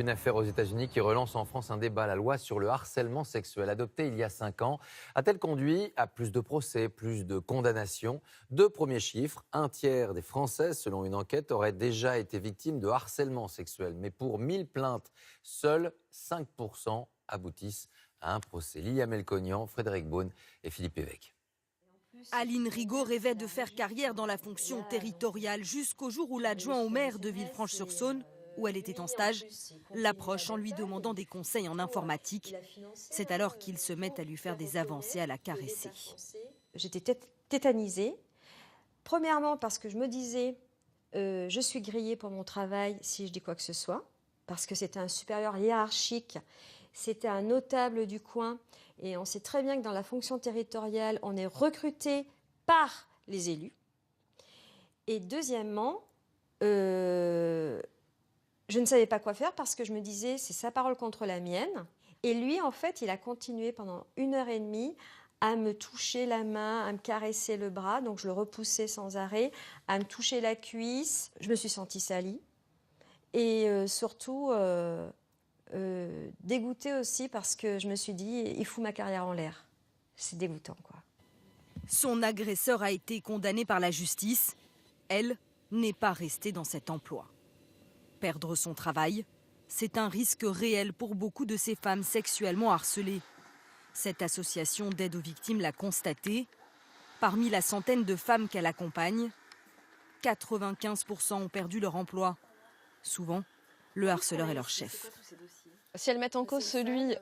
une affaire aux États-Unis qui relance en France un débat. La loi sur le harcèlement sexuel, adoptée il y a 5 ans, a-t-elle conduit à plus de procès, plus de condamnations? Deux premiers chiffres, un tiers des Françaises, selon une enquête, auraient déjà été victimes de harcèlement sexuel. Mais pour 1000 plaintes, seuls 5% aboutissent à un procès. Lilia Melconian, Frédéric Beaune et Philippe Évêque. Aline Rigaud rêvait de faire carrière dans la fonction territoriale jusqu'au jour où l'adjoint au maire de Villefranche-sur-Saône, où elle était en stage, l'approche en lui demandant des conseils en informatique. C'est alors qu'il se met à lui faire des avancées, à la caresser. J'étais tétanisée. Premièrement parce que je me disais, je suis grillée pour mon travail si je dis quoi que ce soit, parce que c'était un supérieur hiérarchique, c'était un notable du coin. Et on sait très bien que dans la fonction territoriale, on est recruté par les élus. Et deuxièmement, je ne savais pas quoi faire parce que je me disais, c'est sa parole contre la mienne. Et lui, en fait, il a continué pendant 1h30 à me toucher la main, à me caresser le bras. Donc je le repoussais sans arrêt, à me toucher la cuisse. Je me suis sentie salie. Et surtout... dégoûtée aussi parce que je me suis dit, il fout ma carrière en l'air. C'est dégoûtant, quoi. Son agresseur a été condamné par la justice. Elle n'est pas restée dans cet emploi. Perdre son travail, c'est un risque réel pour beaucoup de ces femmes sexuellement harcelées. Cette association d'aide aux victimes l'a constaté. Parmi la centaine de femmes qu'elle accompagne, 95% ont perdu leur emploi. Souvent, le harceleur est leur chef. Si elles mettent en cause celui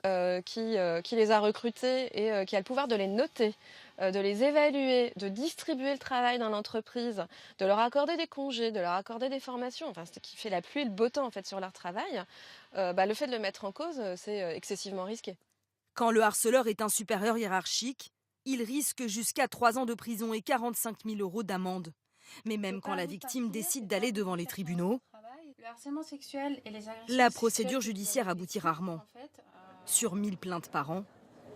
qui les a recrutés et qui a le pouvoir de les noter, de les évaluer, de distribuer le travail dans l'entreprise, de leur accorder des congés, de leur accorder des formations, enfin ce qui fait la pluie et le beau temps en fait sur leur travail, le fait de le mettre en cause, c'est excessivement risqué. Quand le harceleur est un supérieur hiérarchique, il risque jusqu'à 3 ans de prison et 45 000 € d'amende. Mais même quand la victime décide d'aller devant les tribunaux, le harcèlement sexuel et les agressions la procédure judiciaire aboutit rarement. Sur 1000 plaintes par an,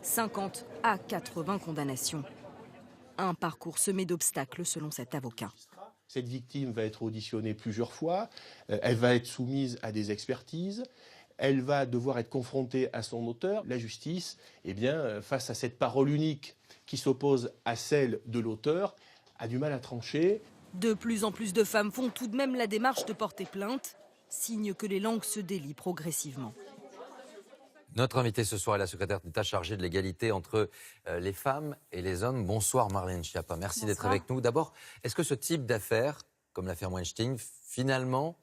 50 à 80 condamnations. Un parcours semé d'obstacles selon cet avocat. Cette victime va être auditionnée plusieurs fois, elle va être soumise à des expertises, elle va devoir être confrontée à son auteur. La justice, face à cette parole unique qui s'oppose à celle de l'auteur, a du mal à trancher. De plus en plus de femmes font tout de même la démarche de porter plainte, signe que les langues se délient progressivement. Notre invitée ce soir est la secrétaire d'État chargée de l'égalité entre les femmes et les hommes. Bonsoir Marlène Schiappa, merci d'être avec nous. D'abord, est-ce que ce type d'affaire, comme l'affaire Weinstein, finalement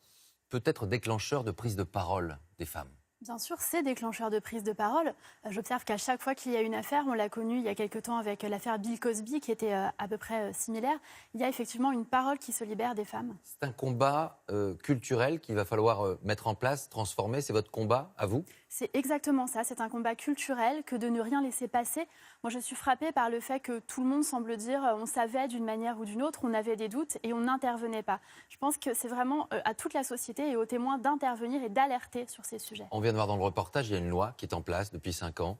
peut être déclencheur de prise de parole des femmes ? Bien sûr, c'est déclencheur de prise de parole. J'observe qu'à chaque fois qu'il y a une affaire, on l'a connue il y a quelque temps avec l'affaire Bill Cosby, qui était à peu près similaire, il y a effectivement une parole qui se libère des femmes. C'est un combat culturel qu'il va falloir mettre en place, transformer. C'est votre combat, à vous ? C'est exactement ça, c'est un combat culturel que de ne rien laisser passer. Moi, je suis frappée par le fait que tout le monde semble dire on savait d'une manière ou d'une autre, on avait des doutes et on n'intervenait pas. Je pense que c'est vraiment à toute la société et aux témoins d'intervenir et d'alerter sur ces sujets. On vient de voir dans le reportage, il y a une loi qui est en place depuis 5 ans.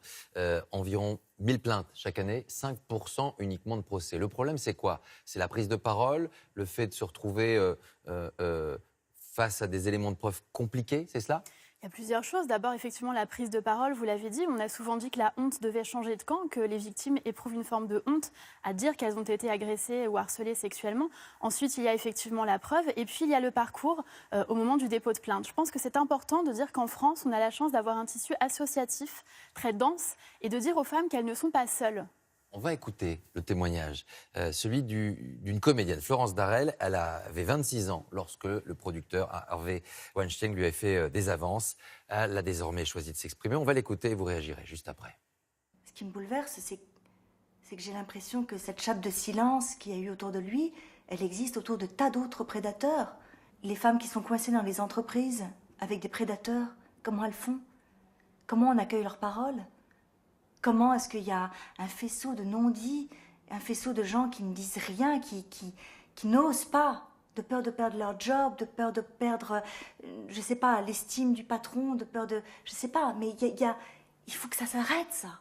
Environ 1000 plaintes chaque année, 5% uniquement de procès. Le problème, c'est quoi ? C'est la prise de parole, le fait de se retrouver face à des éléments de preuve compliqués, c'est cela ? Il y a plusieurs choses. D'abord, effectivement, la prise de parole, vous l'avez dit, on a souvent dit que la honte devait changer de camp, que les victimes éprouvent une forme de honte à dire qu'elles ont été agressées ou harcelées sexuellement. Ensuite, il y a effectivement la preuve et puis il y a le parcours au moment du dépôt de plainte. Je pense que c'est important de dire qu'en France, on a la chance d'avoir un tissu associatif très dense et de dire aux femmes qu'elles ne sont pas seules. On va écouter le témoignage, celui d'une comédienne, Florence Darel. Elle avait 26 ans lorsque le producteur Harvey Weinstein lui a fait des avances. Elle a désormais choisi de s'exprimer. On va l'écouter et vous réagirez juste après. Ce qui me bouleverse, c'est que j'ai l'impression que cette chape de silence qu'il y a eu autour de lui, elle existe autour de tas d'autres prédateurs. Les femmes qui sont coincées dans les entreprises avec des prédateurs, comment elles font ? Comment on accueille leurs paroles ? Comment est-ce qu'il y a un faisceau de non-dits, un faisceau de gens qui ne disent rien, qui n'osent pas, de peur de perdre leur job, de peur de perdre, je sais pas, l'estime du patron, de peur de, je sais pas, mais il faut que ça s'arrête, ça.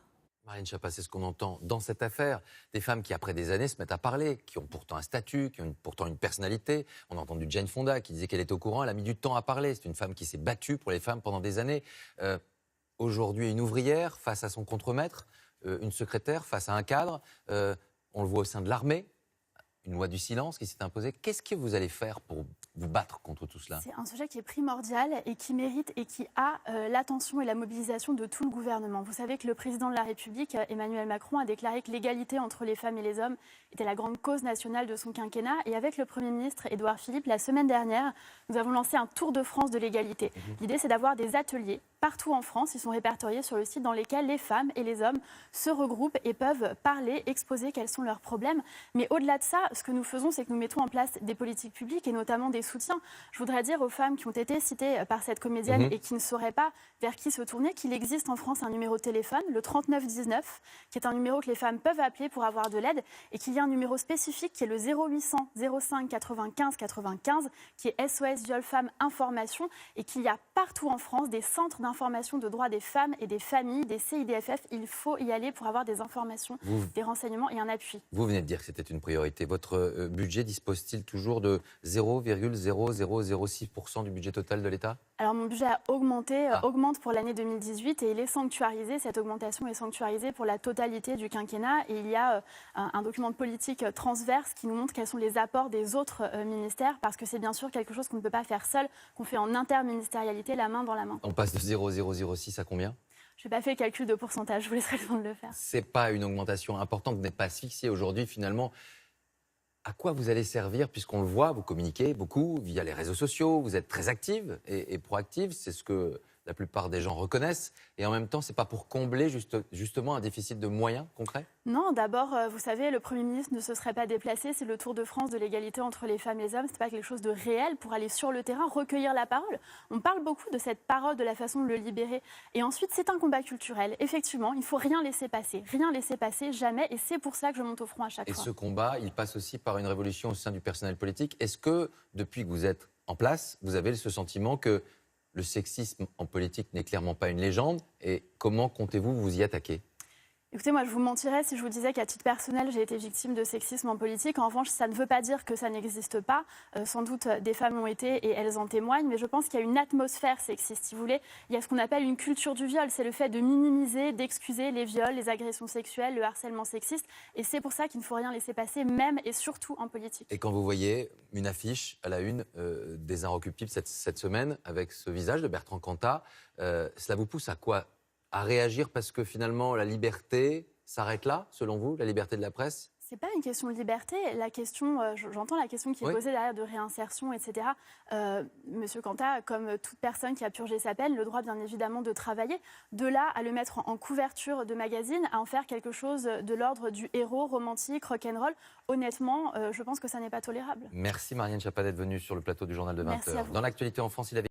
Marlène Schiappa, c'est ce qu'on entend dans cette affaire. Des femmes qui, après des années, se mettent à parler, qui ont pourtant un statut, qui ont pourtant une personnalité. On a entendu Jane Fonda qui disait qu'elle était au courant, elle a mis du temps à parler. C'est une femme qui s'est battue pour les femmes pendant des années. Aujourd'hui, une ouvrière face à son contremaître, une secrétaire face à un cadre. On le voit au sein de l'armée, une loi du silence qui s'est imposée. Qu'est-ce que vous allez faire pour vous battre contre tout cela? C'est un sujet qui est primordial et qui mérite et qui a l'attention et la mobilisation de tout le gouvernement. Vous savez que le président de la République, Emmanuel Macron, a déclaré que l'égalité entre les femmes et les hommes était la grande cause nationale de son quinquennat. Et avec le Premier ministre, Édouard Philippe, la semaine dernière, nous avons lancé un tour de France de l'égalité. L'idée, c'est d'avoir des ateliers partout en France. Ils sont répertoriés sur le site dans lesquels les femmes et les hommes se regroupent et peuvent parler, exposer quels sont leurs problèmes. Mais au-delà de ça, ce que nous faisons, c'est que nous mettons en place des politiques publiques et notamment des soutiens. Je voudrais dire aux femmes qui ont été citées par cette comédienne et qui ne sauraient pas vers qui se tourner qu'il existe en France un numéro de téléphone, le 3919, qui est un numéro que les femmes peuvent appeler pour avoir de l'aide et qu'il y a un numéro spécifique qui est le 0800 05 95 95 qui est SOS Viol Femmes Information et qu'il y a partout en France des centres d'information de droits des femmes et des familles, des CIDFF. Il faut y aller pour avoir des informations, des renseignements et un appui. Vous venez de dire que c'était une priorité. Votre budget dispose-t-il toujours de 0,0006% du budget total de l'État? Alors mon budget a augmenté, augmente pour l'année 2018 et il est sanctuarisé. Cette augmentation est sanctuarisée pour la totalité du quinquennat. Et il y a un document de politique transverse qui nous montre quels sont les apports des autres ministères parce que c'est bien sûr quelque chose qu'on ne peut pas faire seul, qu'on fait en interministérialité, la main dans la main. On passe de 0,006 à combien? Je n'ai pas fait le calcul de pourcentage, je vous laisserai le temps de le faire. Ce n'est pas une augmentation importante, vous n'êtes pas asphyxié aujourd'hui finalement. À quoi vous allez servir, puisqu'on le voit, vous communiquez beaucoup via les réseaux sociaux, vous êtes très active et proactive, c'est ce que la plupart des gens reconnaissent, et en même temps, ce n'est pas pour combler justement un déficit de moyens concrets? Non, d'abord, vous savez, le Premier ministre ne se serait pas déplacé, c'est le Tour de France de l'égalité entre les femmes et les hommes, ce n'est pas quelque chose de réel pour aller sur le terrain, recueillir la parole. On parle beaucoup de cette parole, de la façon de le libérer, et ensuite, c'est un combat culturel. Effectivement, il ne faut rien laisser passer, jamais, et c'est pour ça que je monte au front à chaque fois. Et ce combat, il passe aussi par une révolution au sein du personnel politique. Est-ce que, depuis que vous êtes en place, vous avez ce sentiment que le sexisme en politique n'est clairement pas une légende? Et comment comptez-vous vous y attaquer? Écoutez, moi, je vous mentirais si je vous disais qu'à titre personnel, j'ai été victime de sexisme en politique. En revanche, ça ne veut pas dire que ça n'existe pas. Sans doute, des femmes l'ont été et elles en témoignent. Mais je pense qu'il y a une atmosphère sexiste, si vous voulez. Il y a ce qu'on appelle une culture du viol. C'est le fait de minimiser, d'excuser les viols, les agressions sexuelles, le harcèlement sexiste. Et c'est pour ça qu'il ne faut rien laisser passer, même et surtout en politique. Et quand vous voyez une affiche à la une des Inrecuptibles cette semaine, avec ce visage de Bertrand Cantat, cela vous pousse à quoi? À réagir parce que finalement la liberté s'arrête là, selon vous, la liberté de la presse? C'est pas une question de liberté. La question, j'entends la question qui est posée derrière de réinsertion, etc. Monsieur Cantat, comme toute personne qui a purgé sa peine, le droit bien évidemment de travailler. De là à le mettre en couverture de magazine, à en faire quelque chose de l'ordre du héros romantique, rock'n'roll, honnêtement, je pense que ça n'est pas tolérable. Merci Marlène Schiappa d'être venue sur le plateau du journal de 20h. Dans l'actualité en France, il avait